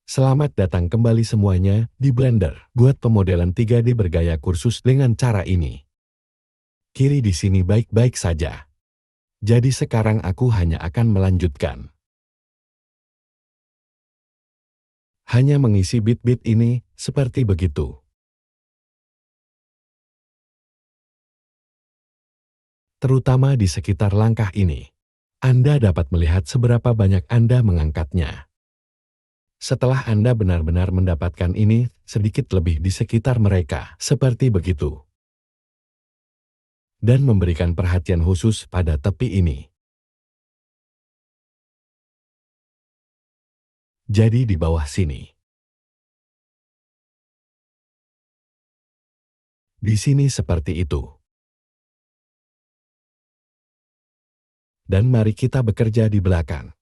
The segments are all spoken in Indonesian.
Selamat datang kembali semuanya di Blender. Buat pemodelan 3D bergaya kursus dengan cara ini. Kiri di sini baik-baik saja. Jadi sekarang aku hanya akan melanjutkan. Hanya mengisi bit-bit ini, seperti begitu. Terutama di sekitar langkah ini. Anda dapat melihat seberapa banyak Anda mengangkatnya. Setelah Anda benar-benar mendapatkan ini, sedikit lebih di sekitar mereka, seperti begitu. Dan memberikan perhatian khusus pada tepi ini. Jadi di bawah sini. Di sini seperti itu. Dan mari kita bekerja di belakang.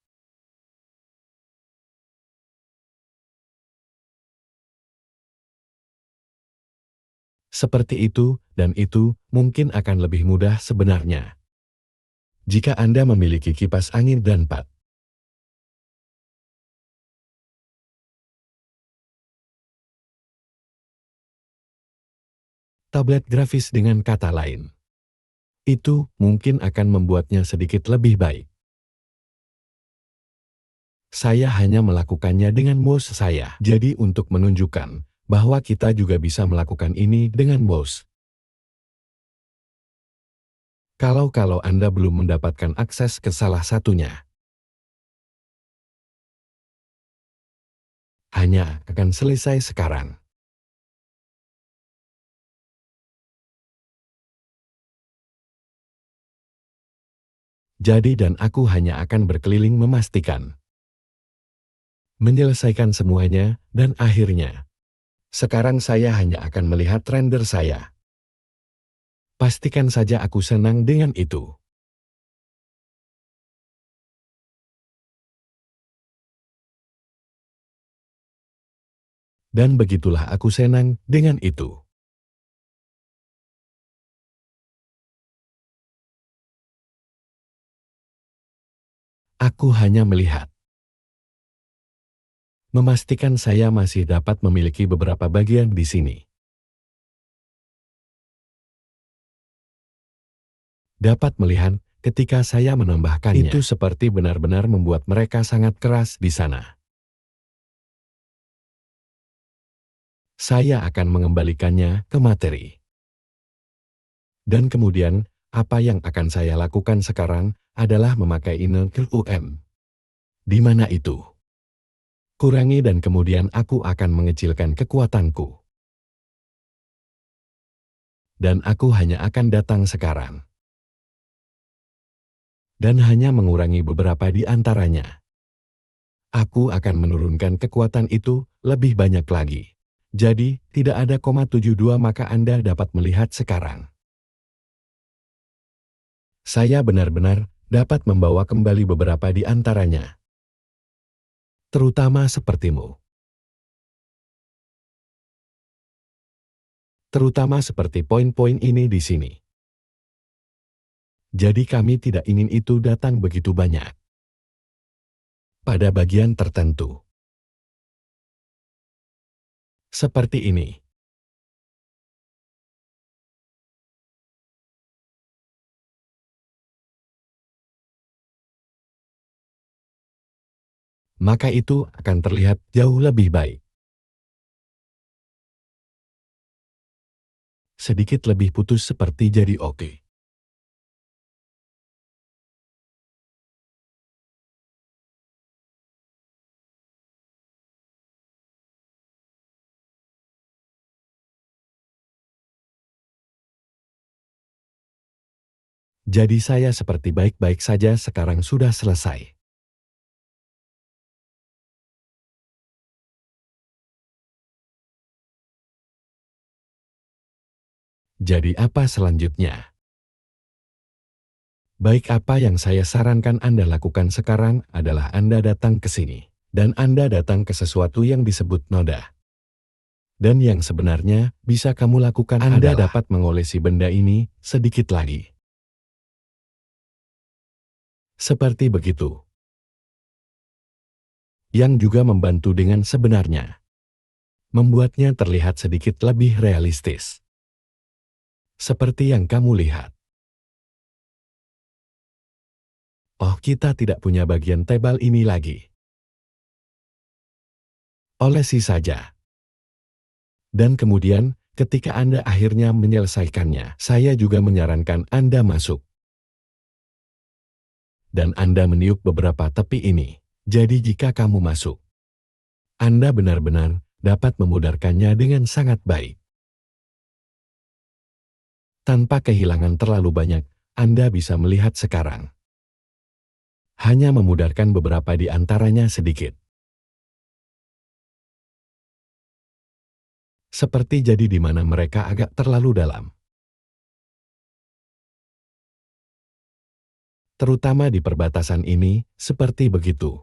Seperti itu, dan itu mungkin akan lebih mudah sebenarnya. Jika Anda memiliki kipas angin dan pad. Tablet grafis dengan kata lain. Itu mungkin akan membuatnya sedikit lebih baik. Saya hanya melakukannya dengan mouse saya. Jadi untuk menunjukkan bahwa kita juga bisa melakukan ini dengan mouse. Kalau Anda belum mendapatkan akses ke salah satunya, hanya akan selesai sekarang. Jadi dan aku hanya akan berkeliling memastikan. Menyelesaikan semuanya, dan akhirnya. Sekarang saya hanya akan melihat render saya. Pastikan saja aku senang dengan itu. Dan begitulah aku senang dengan itu. Aku hanya melihat. Memastikan saya masih dapat memiliki beberapa bagian di sini. Dapat melihat ketika saya menambahkannya. Itu seperti benar-benar membuat mereka sangat keras di sana. Saya akan mengembalikannya ke materi. Dan kemudian, apa yang akan saya lakukan sekarang adalah memakai Intel UM. Di mana itu? Kurangi dan kemudian aku akan mengecilkan kekuatanku. Dan aku hanya akan datang sekarang. Dan hanya mengurangi beberapa di antaranya. Aku akan menurunkan kekuatan itu lebih banyak lagi. Jadi, tidak ada 0,72 maka Anda dapat melihat sekarang. Saya benar-benar dapat membawa kembali beberapa di antaranya. Terutama sepertimu. Terutama seperti poin-poin ini di sini. Jadi kami tidak ingin itu datang begitu banyak. Pada bagian tertentu. Seperti ini. Maka itu akan terlihat jauh lebih baik. Sedikit lebih putus seperti jadi oke. Jadi saya seperti baik-baik saja sekarang sudah selesai. Jadi apa selanjutnya? Baik, apa yang saya sarankan Anda lakukan sekarang adalah Anda datang ke sini. Dan Anda datang ke sesuatu yang disebut noda. Dan yang sebenarnya bisa kamu lakukan Anda dapat mengolesi benda ini sedikit lagi. Seperti begitu. yang juga membantu dengan sebenarnya. Membuatnya terlihat sedikit lebih realistis. Seperti yang kamu lihat. Oh, kita tidak punya bagian tebal ini lagi. Olesi saja. Dan kemudian, ketika Anda akhirnya menyelesaikannya, saya juga menyarankan Anda masuk. Dan Anda meniup beberapa tepi ini. Jadi jika kamu masuk, Anda benar-benar dapat memudarkannya dengan sangat baik. Tanpa kehilangan terlalu banyak, Anda bisa melihat sekarang. Hanya memudarkan beberapa di antaranya sedikit. Seperti jadi di mana mereka agak terlalu dalam. Terutama di perbatasan ini, seperti begitu.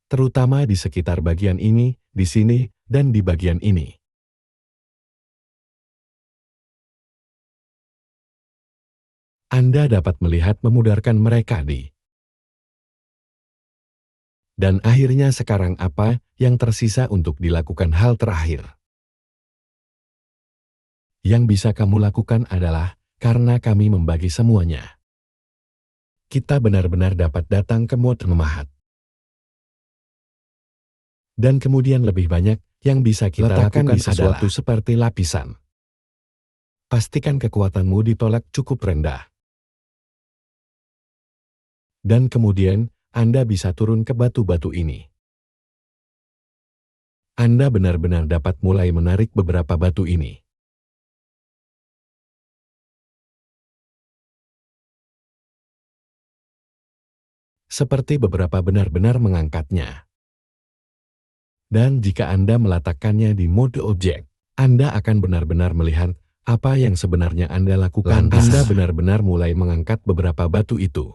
Terutama di sekitar bagian ini, di sini, dan di bagian ini. Anda dapat melihat memudarkan mereka di. Dan akhirnya sekarang apa yang tersisa untuk dilakukan hal terakhir? Yang bisa kamu lakukan adalah, karena kami membagi semuanya. Kita benar-benar dapat datang ke mode memahat. Dan kemudian lebih banyak yang bisa kita lakukan di sesuatu seperti lapisan. Pastikan kekuatanmu ditolak cukup rendah. Dan kemudian, Anda bisa turun ke batu-batu ini. Anda benar-benar dapat mulai menarik beberapa batu ini. Seperti beberapa benar-benar mengangkatnya. Dan jika Anda meletakkannya di mode objek, Anda akan benar-benar melihat apa yang sebenarnya Anda lakukan. Anda benar-benar mulai mengangkat beberapa batu itu.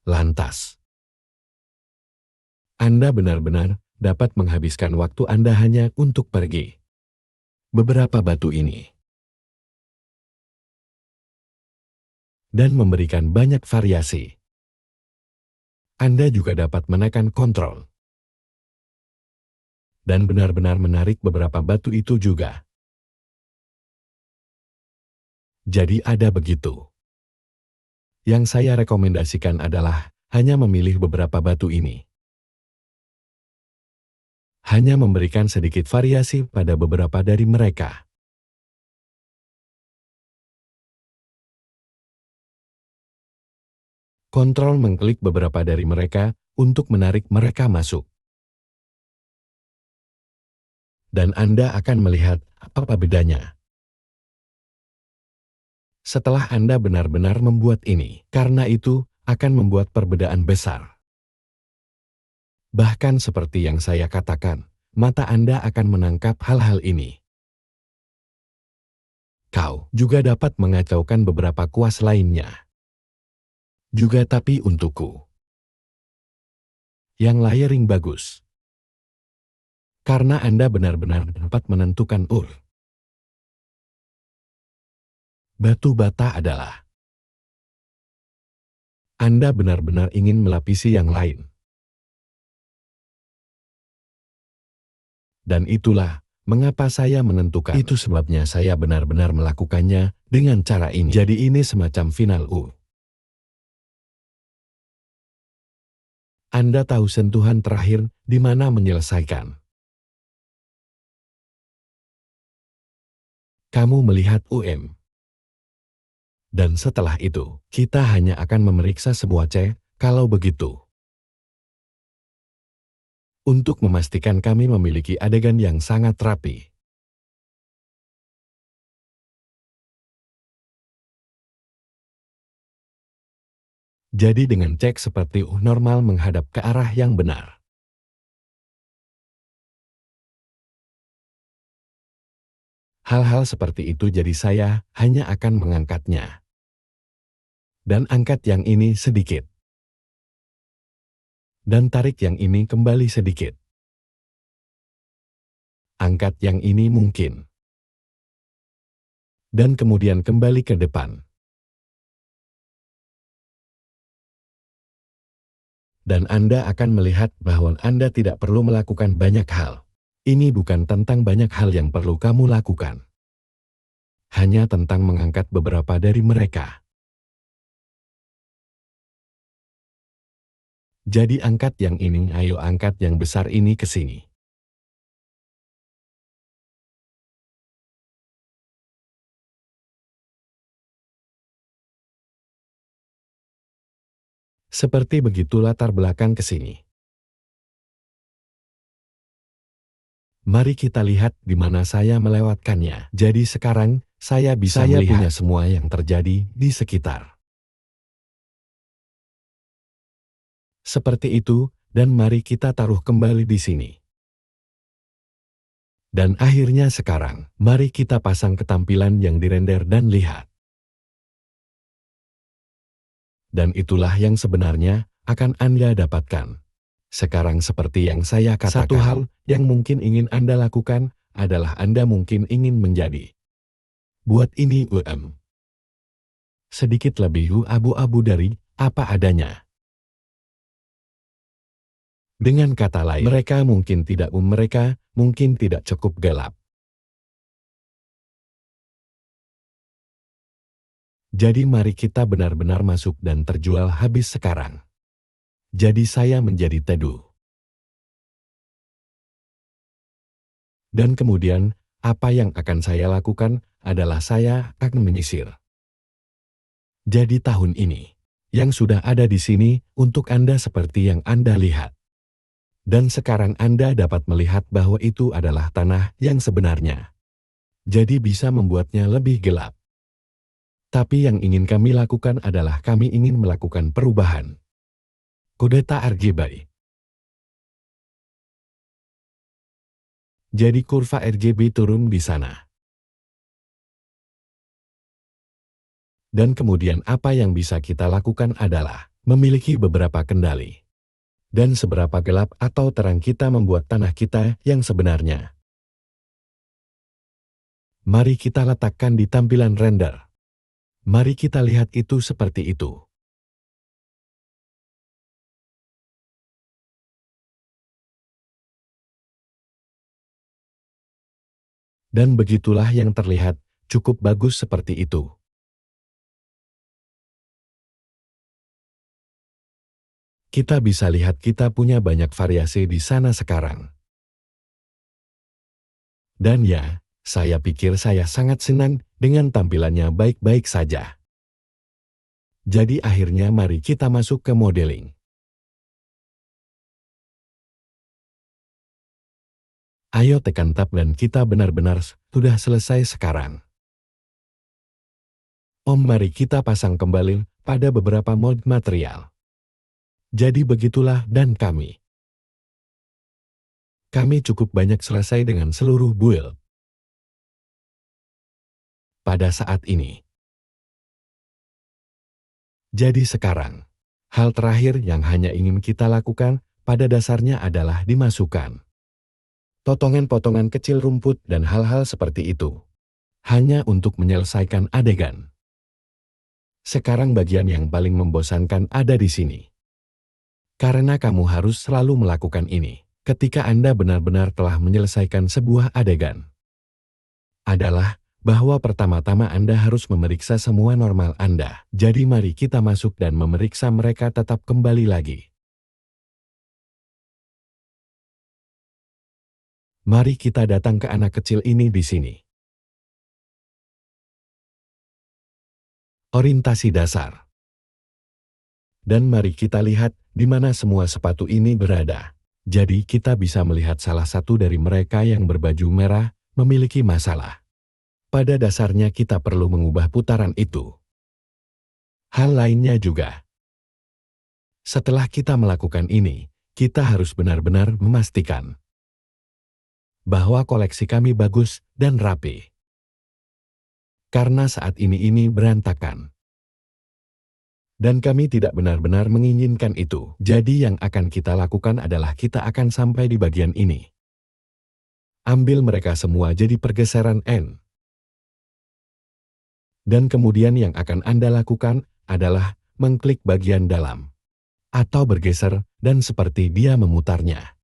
Lantas, Anda benar-benar dapat menghabiskan waktu Anda hanya untuk pergi. Beberapa batu ini. Dan memberikan banyak variasi. Anda juga dapat menekan kontrol. Dan benar-benar menarik beberapa batu itu juga. Jadi ada begitu. Yang saya rekomendasikan adalah hanya memilih beberapa batu ini. Hanya memberikan sedikit variasi pada beberapa dari mereka. Kontrol mengklik beberapa dari mereka untuk menarik mereka masuk. Dan Anda akan melihat apa bedanya. Setelah Anda benar-benar membuat ini, karena itu akan membuat perbedaan besar. Bahkan seperti yang saya katakan, mata Anda akan menangkap hal-hal ini. Kau juga dapat mengacaukan beberapa kuas lainnya. Juga tapi untukku. Yang layering bagus. Karena Anda benar-benar dapat menentukan batu bata adalah. Anda benar-benar ingin melapisi yang lain. Dan itulah mengapa saya menentukan. Itu sebabnya saya benar-benar melakukannya dengan cara ini. Jadi ini semacam final Anda tahu sentuhan terakhir di mana menyelesaikan. Kamu melihat Dan setelah itu, kita hanya akan memeriksa sebuah cek, kalau begitu. Untuk memastikan kami memiliki adegan yang sangat rapi. Jadi dengan cek seperti normal menghadap ke arah yang benar. Hal-hal seperti itu jadi saya hanya akan mengangkatnya. Dan angkat yang ini sedikit. Dan tarik yang ini kembali sedikit. Angkat yang ini mungkin. Dan kemudian kembali ke depan. Dan Anda akan melihat bahwa Anda tidak perlu melakukan banyak hal. Ini bukan tentang banyak hal yang perlu kamu lakukan. Hanya tentang mengangkat beberapa dari mereka. Jadi angkat yang ini, ayo angkat yang besar ini ke sini. Seperti begitu latar belakang ke sini. Mari kita lihat di mana saya melewatkannya. Jadi sekarang, saya bisa melihat punya semua yang terjadi di sekitar. Seperti itu, dan mari kita taruh kembali di sini. Dan akhirnya sekarang, mari kita pasang ketampilan yang dirender dan lihat. Dan itulah yang sebenarnya akan Anda dapatkan. Sekarang seperti yang saya katakan, satu hal yang mungkin ingin Anda lakukan adalah Anda mungkin ingin menjadi. Buat ini sedikit lebih abu-abu dari apa adanya. Dengan kata lain, mereka mungkin tidak cukup gelap. Jadi mari kita benar-benar masuk dan terjual habis sekarang. Jadi saya menjadi teduh. Dan kemudian, apa yang akan saya lakukan adalah saya akan menyisir. Jadi tahun ini, yang sudah ada di sini untuk Anda seperti yang Anda lihat. Dan sekarang Anda dapat melihat bahwa itu adalah tanah yang sebenarnya. Jadi bisa membuatnya lebih gelap. Tapi yang ingin kami lakukan adalah kami ingin melakukan perubahan. Kudeta RGB. Jadi kurva RGB turun di sana. Dan kemudian apa yang bisa kita lakukan adalah memiliki beberapa kendali. Dan seberapa gelap atau terang kita membuat tanah kita yang sebenarnya. Mari kita letakkan di tampilan render. Mari kita lihat itu seperti itu. Dan begitulah yang terlihat, cukup bagus seperti itu. Kita bisa lihat kita punya banyak variasi di sana sekarang. Dan ya, saya pikir saya sangat senang dengan tampilannya baik-baik saja. Jadi akhirnya mari kita masuk ke modeling. Ayo tekan tab dan kita benar-benar sudah selesai sekarang. Mari kita pasang kembali pada beberapa mode material. Jadi begitulah dan kami cukup banyak selesai dengan seluruh build. Pada saat ini. Jadi sekarang, hal terakhir yang hanya ingin kita lakukan pada dasarnya adalah dimasukkan potongan-potongan kecil rumput dan hal-hal seperti itu. Hanya untuk menyelesaikan adegan. Sekarang bagian yang paling membosankan ada di sini. Karena kamu harus selalu melakukan ini ketika Anda benar-benar telah menyelesaikan sebuah adegan. Adalah bahwa pertama-tama Anda harus memeriksa semua normal Anda. Jadi mari kita masuk dan memeriksa mereka tetap kembali lagi. Mari kita datang ke anak kecil ini di sini. Orientasi dasar. Dan mari kita lihat di mana semua sepatu ini berada. Jadi kita bisa melihat salah satu dari mereka yang berbaju merah memiliki masalah. Pada dasarnya kita perlu mengubah putaran itu. Hal lainnya juga. Setelah kita melakukan ini, kita harus benar-benar memastikan bahwa koleksi kami bagus dan rapi. Karena saat ini berantakan. Dan kami tidak benar-benar menginginkan itu. Jadi yang akan kita lakukan adalah kita akan sampai di bagian ini. Ambil mereka semua jadi pergeseran N. Dan kemudian yang akan Anda lakukan adalah mengklik bagian dalam. atau bergeser, dan seperti dia memutarnya.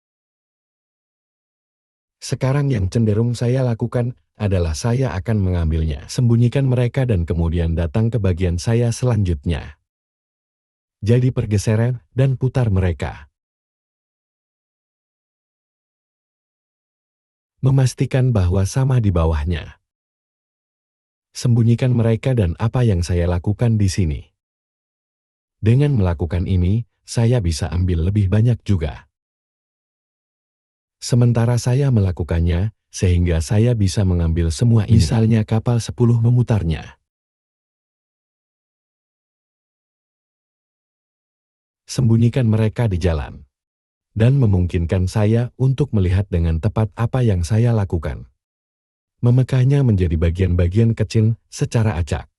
Sekarang yang cenderung saya lakukan adalah saya akan mengambilnya, sembunyikan mereka dan kemudian datang ke bagian saya selanjutnya. Jadi pergeseran dan putar mereka. Memastikan bahwa sama di bawahnya. Sembunyikan mereka dan apa yang saya lakukan di sini. Dengan melakukan ini, saya bisa ambil lebih banyak juga. Sementara saya melakukannya, sehingga saya bisa mengambil semua ini. Misalnya kapal 10 memutarnya. Sembunyikan mereka di jalan. Dan memungkinkan saya untuk melihat dengan tepat apa yang saya lakukan. Memekahnya menjadi bagian-bagian kecil secara acak.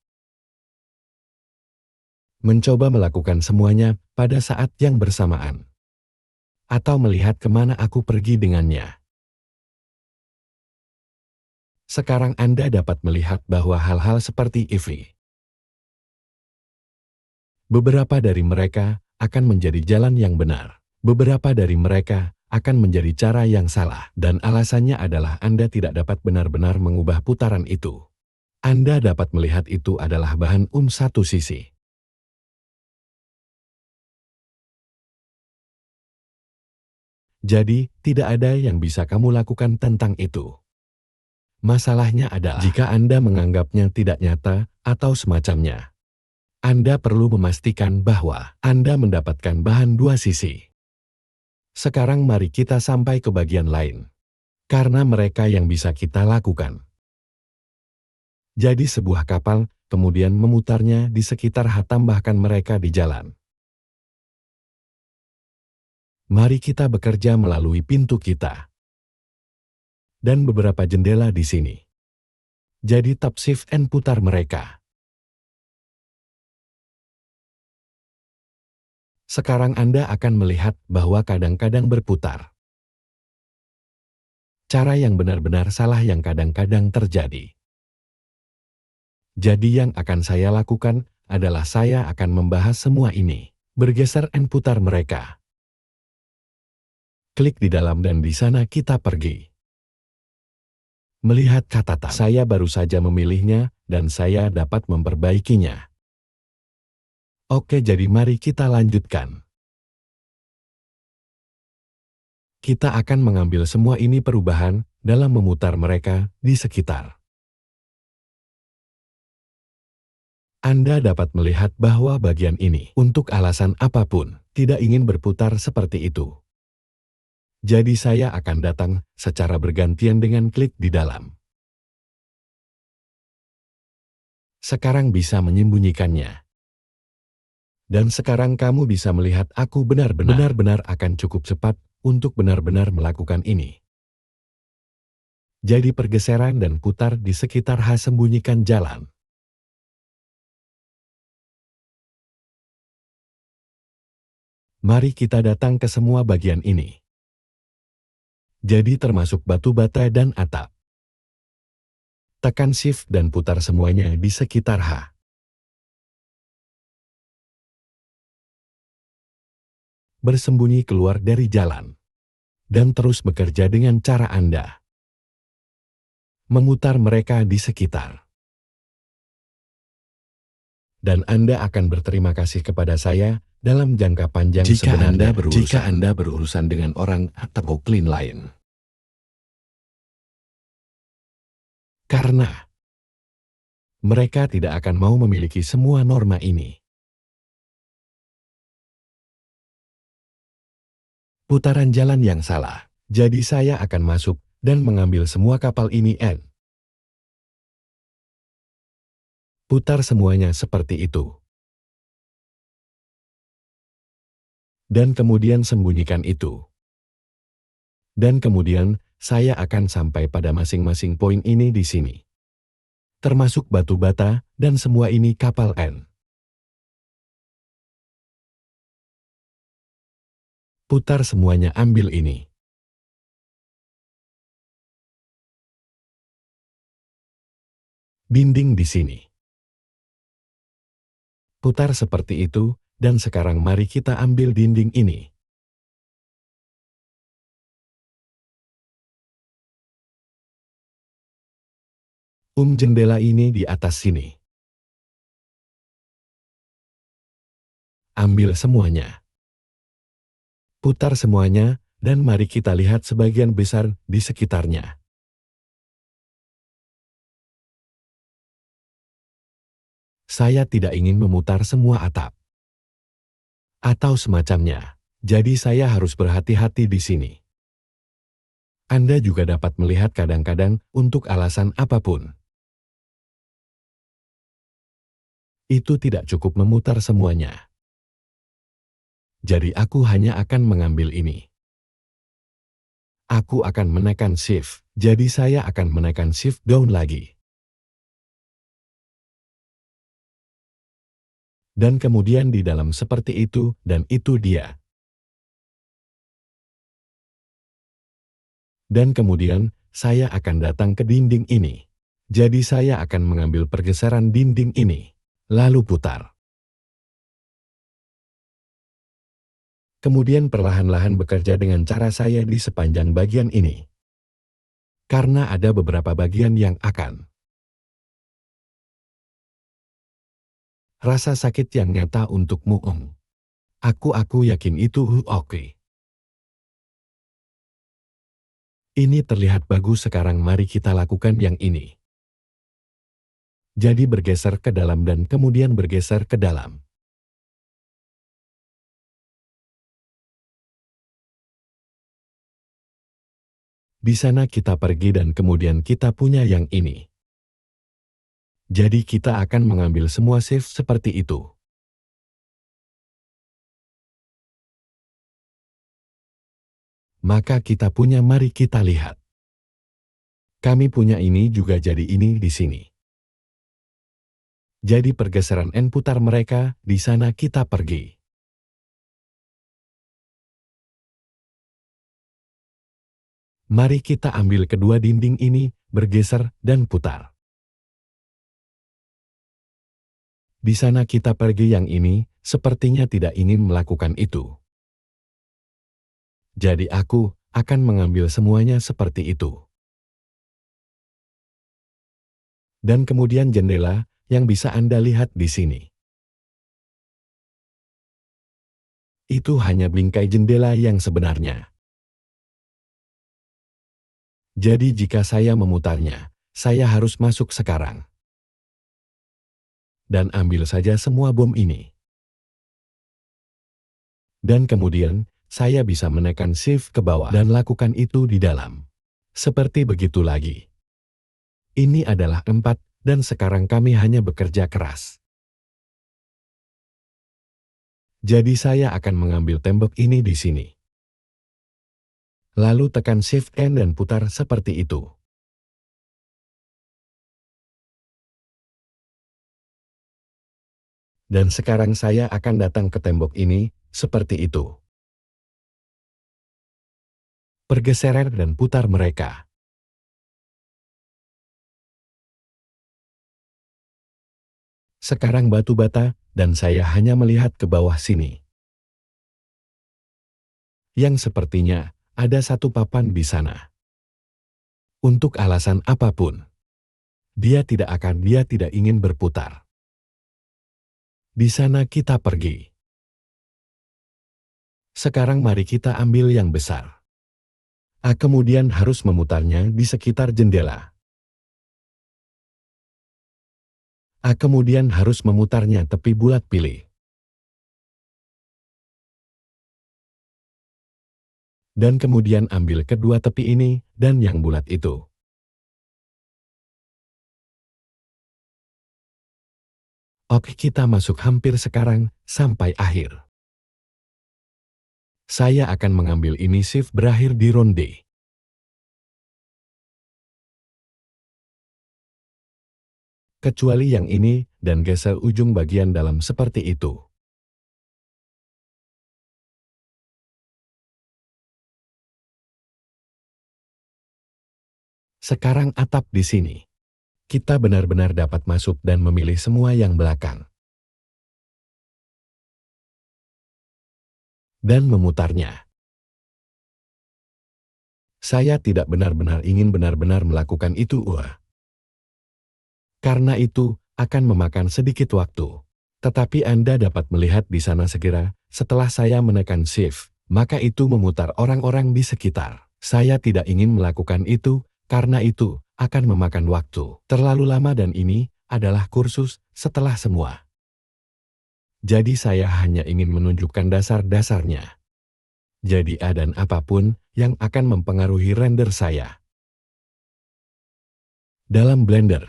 Mencoba melakukan semuanya pada saat yang bersamaan. Atau melihat kemana aku pergi dengannya. Sekarang Anda dapat melihat bahwa hal-hal seperti ini. Beberapa dari mereka akan menjadi jalan yang benar. Beberapa dari mereka akan menjadi cara yang salah. Dan alasannya adalah Anda tidak dapat benar-benar mengubah putaran itu. Anda dapat melihat itu adalah bahan satu sisi. Jadi, tidak ada yang bisa kamu lakukan tentang itu. Masalahnya adalah, jika Anda menganggapnya tidak nyata atau semacamnya, Anda perlu memastikan bahwa Anda mendapatkan bahan dua sisi. Sekarang mari kita sampai ke bagian lain. Karena mereka yang bisa kita lakukan. Jadi sebuah kapal, kemudian memutarnya di sekitar tambahkan mereka di jalan. Mari kita bekerja melalui pintu kita. Dan beberapa jendela di sini. Jadi tap shift and putar mereka. Sekarang Anda akan melihat bahwa kadang-kadang berputar. Cara yang benar-benar salah yang kadang-kadang terjadi. Jadi yang akan saya lakukan adalah saya akan membahas semua ini. Bergeser dan putar mereka. Klik di dalam dan di sana kita pergi. Melihat catatan, saya baru saja memilihnya dan saya dapat memperbaikinya. Oke, jadi mari kita lanjutkan. Kita akan mengambil semua ini perubahan dalam memutar mereka di sekitar. Anda dapat melihat bahwa bagian ini, untuk alasan apapun, tidak ingin berputar seperti itu. Jadi saya akan datang secara bergantian dengan klik di dalam. Sekarang bisa menyembunyikannya. Dan sekarang kamu bisa melihat aku benar-benar akan cukup cepat untuk benar-benar melakukan ini. Jadi pergeseran dan putar di sekitar sembunyikan jalan. Mari kita datang ke semua bagian ini. Jadi termasuk batu bata dan atap. Tekan shift dan putar semuanya di sekitar Bersembunyi keluar dari jalan. Dan terus bekerja dengan cara Anda. Memutar mereka di sekitar. Dan Anda akan berterima kasih kepada saya dalam jangka panjang jika Anda berurusan dengan orang atau klien lain. Karena mereka tidak akan mau memiliki semua norma ini. Putaran jalan yang salah. Jadi saya akan masuk dan mengambil semua kapal ini putar semuanya seperti itu. Dan kemudian sembunyikan itu. Dan kemudian saya akan sampai pada masing-masing poin ini di sini. Termasuk batu bata dan semua ini kapal Putar semuanya, ambil ini. Dinding di sini. Putar seperti itu dan sekarang mari kita ambil dinding ini. Jendela ini di atas sini. Ambil semuanya. Putar semuanya, dan mari kita lihat sebagian besar di sekitarnya. Saya tidak ingin memutar semua atap. Atau semacamnya. Jadi saya harus berhati-hati di sini. Anda juga dapat melihat kadang-kadang untuk alasan apapun. Itu tidak cukup memutar semuanya. Jadi aku hanya akan mengambil ini. Aku akan menekan shift, jadi saya akan menekan shift down lagi. Dan kemudian di dalam seperti itu, dan itu dia. Dan kemudian, saya akan datang ke dinding ini. Jadi saya akan mengambil pergeseran dinding ini. Lalu putar. Kemudian perlahan-lahan bekerja dengan cara saya di sepanjang bagian ini. Karena ada beberapa bagian yang akan. Rasa sakit yang nyata untukmu, Om. Aku yakin itu oke. Ini terlihat bagus sekarang, mari kita lakukan yang ini. Jadi bergeser ke dalam dan kemudian bergeser ke dalam. Di sana kita pergi dan kemudian kita punya yang ini. Jadi kita akan mengambil semua shift seperti itu. Maka kita punya, mari kita lihat. Kami punya ini juga, jadi ini di sini. Jadi pergeseran N putar mereka, di sana kita pergi. Mari kita ambil kedua dinding ini, bergeser dan putar. Di sana kita pergi yang ini, sepertinya tidak ingin melakukan itu. Jadi aku akan mengambil semuanya seperti itu. Dan kemudian jendela yang bisa Anda lihat di sini. Itu hanya bingkai jendela yang sebenarnya. Jadi jika saya memutarnya, saya harus masuk sekarang. Dan ambil saja semua bom ini. Dan kemudian, saya bisa menekan shift ke bawah dan lakukan itu di dalam. Seperti begitu lagi. Ini adalah 4, dan sekarang kami hanya bekerja keras. Jadi saya akan mengambil tembok ini di sini. Lalu tekan Shift N dan putar seperti itu. Dan sekarang saya akan datang ke tembok ini, seperti itu. Pergeseran dan putar mereka. Sekarang batu bata, dan saya hanya melihat ke bawah sini. Yang sepertinya, ada satu papan di sana. Untuk alasan apapun. Dia tidak ingin berputar. Di sana kita pergi. Sekarang mari kita ambil yang besar. Kemudian harus memutarnya di sekitar jendela. Kemudian harus memutarnya tepi bulat pilih. Dan kemudian ambil kedua tepi ini dan yang bulat itu. Oke, kita masuk hampir sekarang, sampai akhir. Saya akan mengambil ini shift berakhir di ronde. Kecuali yang ini, dan geser ujung bagian dalam seperti itu. Sekarang atap di sini. Kita benar-benar dapat masuk dan memilih semua yang belakang. dan memutarnya. Saya tidak benar-benar ingin benar-benar melakukan itu, karena itu akan memakan sedikit waktu. Tetapi Anda dapat melihat di sana segera, setelah saya menekan shift, maka itu memutar orang-orang di sekitar. Saya tidak ingin melakukan itu, karena itu akan memakan waktu terlalu lama dan ini adalah kursus setelah semua. Jadi saya hanya ingin menunjukkan dasar-dasarnya. Jadi A dan apapun yang akan mempengaruhi render saya. Dalam Blender.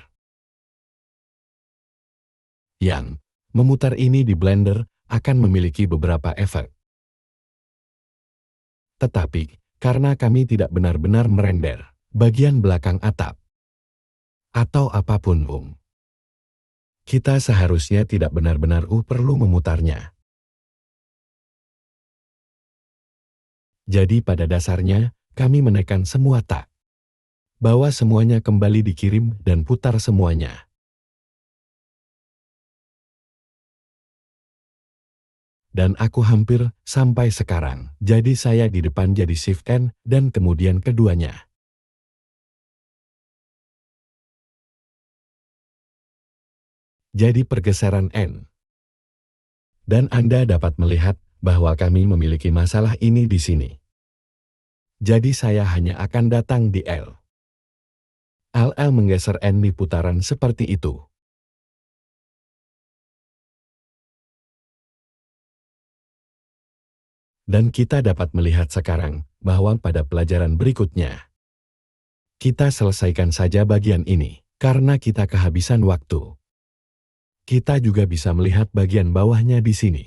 Yang memutar ini di Blender akan memiliki beberapa efek. Tetapi, karena kami tidak benar-benar merender bagian belakang atap atau apapun, kita seharusnya tidak benar-benar perlu memutarnya. Jadi pada dasarnya, kami menekan semua tak, bahwa semuanya kembali dikirim dan putar semuanya. Dan aku hampir sampai sekarang. Jadi saya di depan jadi Shift N dan kemudian keduanya. Jadi pergeseran N. Dan Anda dapat melihat bahwa kami memiliki masalah ini di sini. Jadi saya hanya akan datang di L. LL menggeser N di putaran seperti itu. Dan kita dapat melihat sekarang bahwa pada pelajaran berikutnya, kita selesaikan saja bagian ini, karena kita kehabisan waktu. Kita juga bisa melihat bagian bawahnya di sini.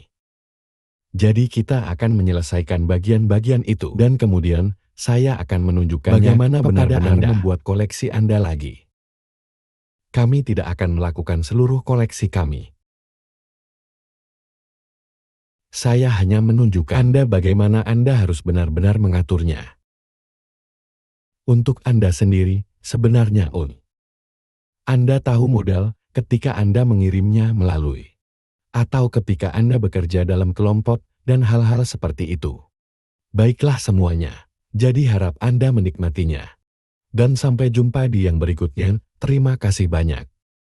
Jadi kita akan menyelesaikan bagian-bagian itu, dan kemudian saya akan menunjukkannya bagaimana benar-benar membuat koleksi Anda lagi. Kami tidak akan melakukan seluruh koleksi kami. Saya hanya menunjukkan Anda bagaimana Anda harus benar-benar mengaturnya. Untuk Anda sendiri, sebenarnya Anda tahu modal ketika Anda mengirimnya melalui, atau ketika Anda bekerja dalam kelompok dan hal-hal seperti itu. Baiklah semuanya, jadi harap Anda menikmatinya. Dan sampai jumpa di yang berikutnya, terima kasih banyak.